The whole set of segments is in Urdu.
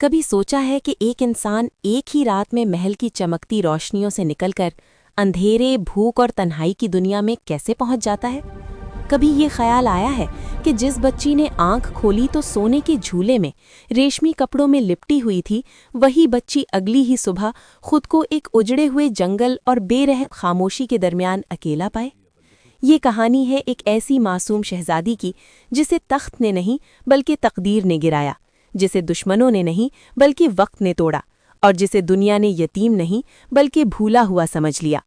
کبھی سوچا ہے کہ ایک انسان ایک ہی رات میں محل کی چمکتی روشنیوں سے نکل کر اندھیرے، بھوک اور تنہائی کی دنیا میں کیسے پہنچ جاتا ہے؟ کبھی یہ خیال آیا ہے کہ جس بچی نے آنکھ کھولی تو سونے کے جھولے میں ریشمی کپڑوں میں لپٹی ہوئی تھی، وہی بچی اگلی ہی صبح خود کو ایک اجڑے ہوئے جنگل اور بے رحم خاموشی کے درمیان اکیلا پائے؟ یہ کہانی ہے ایک ایسی معصوم شہزادی کی جسے تخت نے نہیں بلکہ تقدیر نے گرایا، جسے دشمنوں نے نہیں بلکہ وقت نے توڑا، اور جسے دنیا نے یتیم نہیں بلکہ بھولا ہوا سمجھ لیا۔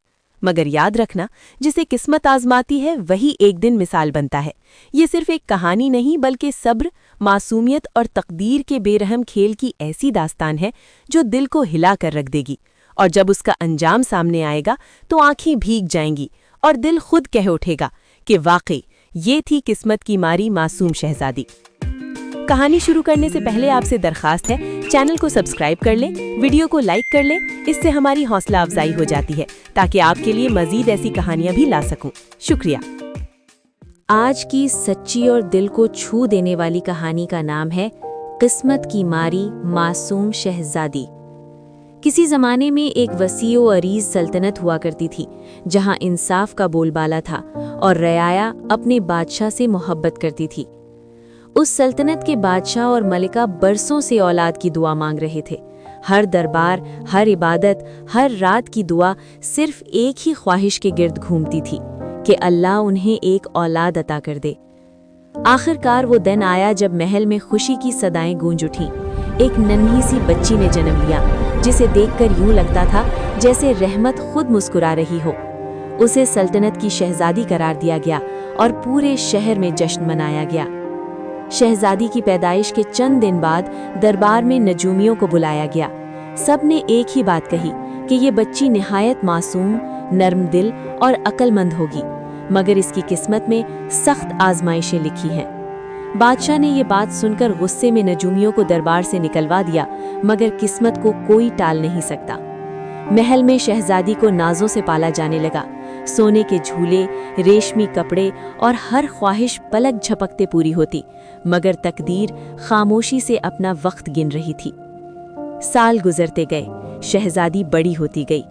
مگر یاد رکھنا، جسے قسمت آزماتی ہے وہی ایک دن مثال بنتا ہے۔ یہ صرف ایک کہانی نہیں بلکہ صبر، معصومیت اور تقدیر کے بے رحم کھیل کی ایسی داستان ہے جو دل کو ہلا کر رکھ دے گی، اور جب اس کا انجام سامنے آئے گا تو آنکھیں بھیگ جائیں گی اور دل خود کہہ اٹھے گا کہ واقعی یہ تھی قسمت کی ماری معصوم شہزادی۔ کہانی شروع کرنے سے پہلے آپ سے درخواست ہے، چینل کو سبسکرائب کر لیں، ویڈیو کو لائک کر لیں، اس سے ہماری حوصلہ افزائی ہو جاتی ہے تاکہ آپ کے لیے مزید ایسی کہانیاں بھی لا سکوں۔ شکریہ۔ آج کی سچی اور دل کو چھو دینے والی کہانی کا نام ہے قسمت کی ماری معصوم شہزادی۔ کسی زمانے میں ایک وسیع و عریض سلطنت ہوا کرتی تھی جہاں انصاف کا بول بالا تھا اور رعایا اپنے بادشاہ سے محبت کرتی تھی۔ اس سلطنت کے بادشاہ اور ملکہ برسوں سے اولاد کی دعا مانگ رہے تھے۔ ہر دربار، ہر عبادت، ہر رات کی دعا صرف ایک ہی خواہش کے گرد گھومتی تھی کہ اللہ انہیں ایک اولاد عطا کر دے۔ آخرکار وہ دن آیا جب محل میں خوشی کی صدائیں گونج اٹھیں۔ ایک ننھی سی بچی نے جنم لیا جسے دیکھ کر یوں لگتا تھا جیسے رحمت خود مسکرا رہی ہو۔ اسے سلطنت کی شہزادی قرار دیا گیا اور پورے شہر میں جشن منایا گیا۔ شہزادی کی پیدائش کے چند دن بعد دربار میں نجومیوں کو بلایا گیا۔ سب نے ایک ہی بات کہی کہ یہ بچی نہایت معصوم، نرم دل اور عقل مند ہوگی، مگر اس کی قسمت میں سخت آزمائشیں لکھی ہیں۔ بادشاہ نے یہ بات سن کر غصے میں نجومیوں کو دربار سے نکلوا دیا، مگر قسمت کو کوئی ٹال نہیں سکتا۔ محل میں شہزادی کو نازوں سے پالا جانے لگا۔ سونے کے جھولے، ریشمی کپڑے اور ہر خواہش پلک جھپکتے پوری ہوتی، مگر تقدیر خاموشی سے اپنا وقت گن رہی تھی۔ سال گزرتے گئے، شہزادی بڑی ہوتی گئی۔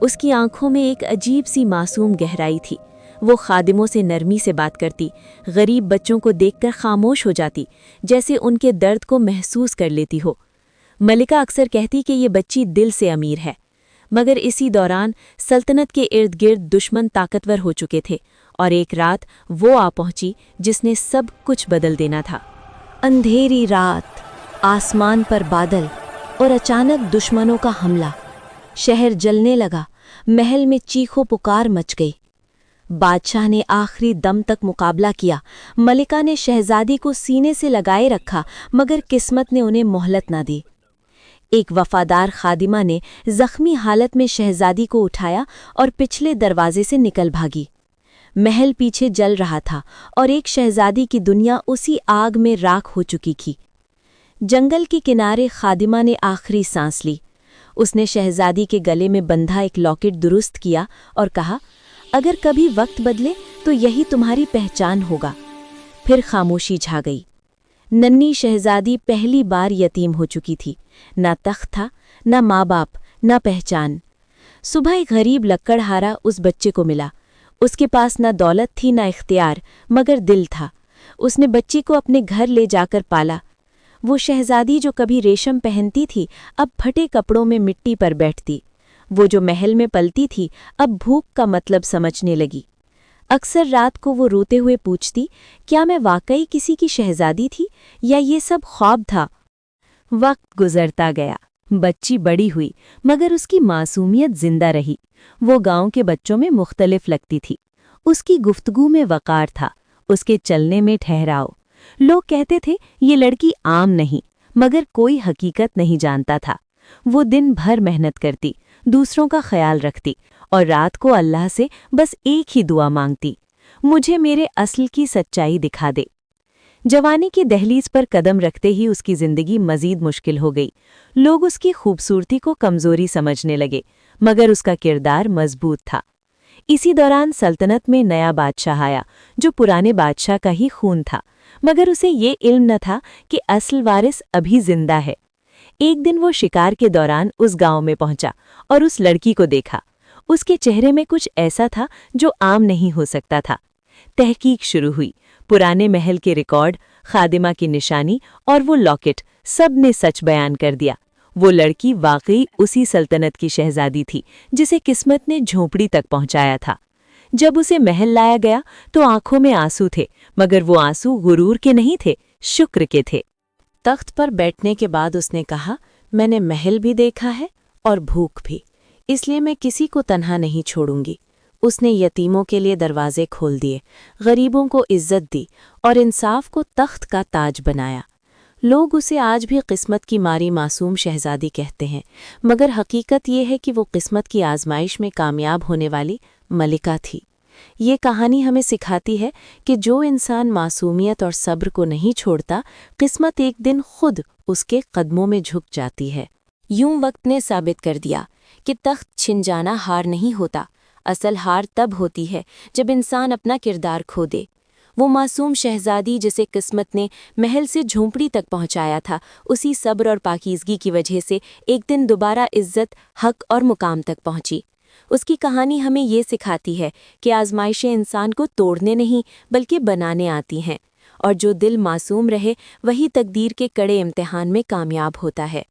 اس کی آنکھوں میں ایک عجیب سی معصوم گہرائی تھی۔ وہ خادموں سے نرمی سے بات کرتی، غریب بچوں کو دیکھ کر خاموش ہو جاتی، جیسے ان کے درد کو محسوس کر لیتی ہو۔ ملکہ اکثر کہتی کہ یہ بچی دل سے امیر ہے، مگر اسی دوران سلطنت کے ارد گرد دشمن طاقتور ہو چکے تھے، اور ایک رات وہ آ پہنچی جس نے سب کچھ بدل دینا تھا۔ اندھیری رات، آسمان پر بادل اور اچانک دشمنوں کا حملہ۔ شہر جلنے لگا، محل میں چیخو پکار مچ گئی۔ بادشاہ نے آخری دم تک مقابلہ کیا۔ ملکہ نے شہزادی کو سینے سے لگائے رکھا، مگر قسمت نے انہیں مہلت نہ دی۔ ایک وفادار خادمہ نے زخمی حالت میں شہزادی کو اٹھایا اور پچھلے دروازے سے نکل بھاگی۔ محل پیچھے جل رہا تھا اور ایک شہزادی کی دنیا اسی آگ میں راکھ ہو چکی تھی۔ جنگل کے کنارے خادمہ نے آخری سانس لی۔ اس نے شہزادی کے گلے میں بندھا ایک لاکٹ درست کیا اور کہا، اگر کبھی وقت بدلے تو یہی تمہاری پہچان ہوگا۔ پھر خاموشی چھا گئی۔ ننھی شہزادی پہلی بار یتیم ہو چکی تھی۔ نہ تخت تھا، نہ ماں باپ، نہ پہچان۔ صبح ایک غریب لکڑہارا اس بچے کو ملا۔ اس کے پاس نہ دولت تھی نہ اختیار، مگر دل تھا۔ اس نے بچی کو اپنے گھر لے جا کر پالا۔ وہ شہزادی جو کبھی ریشم پہنتی تھی اب پھٹے کپڑوں میں مٹی پر بیٹھتی۔ وہ جو محل میں پلتی تھی اب بھوک کا مطلب سمجھنے لگی۔ اکثر رات کو وہ روتے ہوئے پوچھتی، کیا میں واقعی کسی کی شہزادی تھی یا یہ سب خواب تھا؟ وقت گزرتا گیا، بچی بڑی ہوئی، مگر اس کی معصومیت زندہ رہی۔ وہ گاؤں کے بچوں میں مختلف لگتی تھی۔ اس کی گفتگو میں وقار تھا، اس کے چلنے میں ٹھہراؤ۔ لوگ کہتے تھے یہ لڑکی عام نہیں، مگر کوئی حقیقت نہیں جانتا تھا۔ وہ دن بھر محنت کرتی، دوسروں کا خیال رکھتی، اور رات کو اللہ سے بس ایک ہی دعا مانگتی، مجھے میرے اصل کی سچائی دکھا دے۔ جوانی کی دہلیز پر قدم رکھتے ہی اس کی زندگی مزید مشکل ہو گئی۔ لوگ اس کی خوبصورتی کو کمزوری سمجھنے لگے، مگر اس کا کردار مضبوط تھا۔ اسی دوران سلطنت میں نیا بادشاہ آیا جو پرانے بادشاہ کا ہی خون تھا، مگر اسے یہ علم نہ تھا کہ اصل وارث ابھی زندہ ہے۔ ایک دن وہ شکار کے دوران اس گاؤں میں پہنچا اور اس لڑکی کو دیکھا۔ اس کے چہرے میں کچھ ایسا تھا جو عام نہیں ہو سکتا تھا۔ تحقیق شروع ہوئی۔ پرانے محل کے ریکارڈ، خادمہ کی نشانی اور وہ لاکٹ، سب نے سچ بیان کر دیا۔ وہ لڑکی واقعی اسی سلطنت کی شہزادی تھی جسے قسمت نے جھونپڑی تک پہنچایا تھا۔ جب اسے محل لایا گیا تو آنکھوں میں آنسو تھے، مگر وہ آنسو غرور کے نہیں تھے، شکر کے تھے۔ تخت پر بیٹھنے کے بعد اس نے کہا، میں نے محل بھی دیکھا ہے اور بھوک بھی، اس لیے میں کسی کو تنہا نہیں چھوڑوں گی۔ اس نے یتیموں کے لیے دروازے کھول دیے، غریبوں کو عزت دی اور انصاف کو تخت کا تاج بنایا۔ لوگ اسے آج بھی قسمت کی ماری معصوم شہزادی کہتے ہیں، مگر حقیقت یہ ہے کہ وہ قسمت کی آزمائش میں کامیاب ہونے والی ملکہ تھی۔ یہ کہانی ہمیں سکھاتی ہے کہ جو انسان معصومیت اور صبر کو نہیں چھوڑتا، قسمت ایک دن خود اس کے قدموں میں جھک جاتی ہے۔ یوں وقت نے ثابت کر دیا کہ تخت چھن جانا ہار نہیں ہوتا، اصل ہار تب ہوتی ہے جب انسان اپنا کردار کھو دے۔ وہ معصوم شہزادی جسے قسمت نے محل سے جھونپڑی تک پہنچایا تھا، اسی صبر اور پاکیزگی کی وجہ سے ایک دن دوبارہ عزت، حق اور مقام تک پہنچی۔ اس کی کہانی ہمیں یہ سکھاتی ہے کہ آزمائشیں انسان کو توڑنے نہیں بلکہ بنانے آتی ہیں، اور جو دل معصوم رہے وہی تقدیر کے کڑے امتحان میں کامیاب ہوتا ہے۔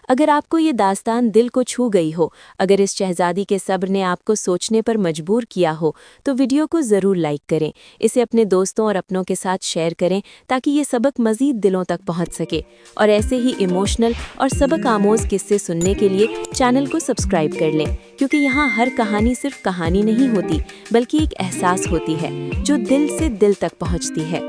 اگر آپ کو یہ داستان دل کو چھو گئی ہو، اگر اس شہزادی کے صبر نے آپ کو سوچنے پر مجبور کیا ہو، تو ویڈیو کو ضرور لائک کریں، اسے اپنے دوستوں اور اپنوں کے ساتھ شیئر کریں تاکہ یہ سبق مزید دلوں تک پہنچ سکے، اور ایسے ہی ایموشنل اور سبق آموز قصے سننے کے لیے چینل کو سبسکرائب کر لیں، کیونکہ یہاں ہر کہانی صرف کہانی نہیں ہوتی بلکہ ایک احساس ہوتی ہے جو دل سے دل تک پہنچتی ہے۔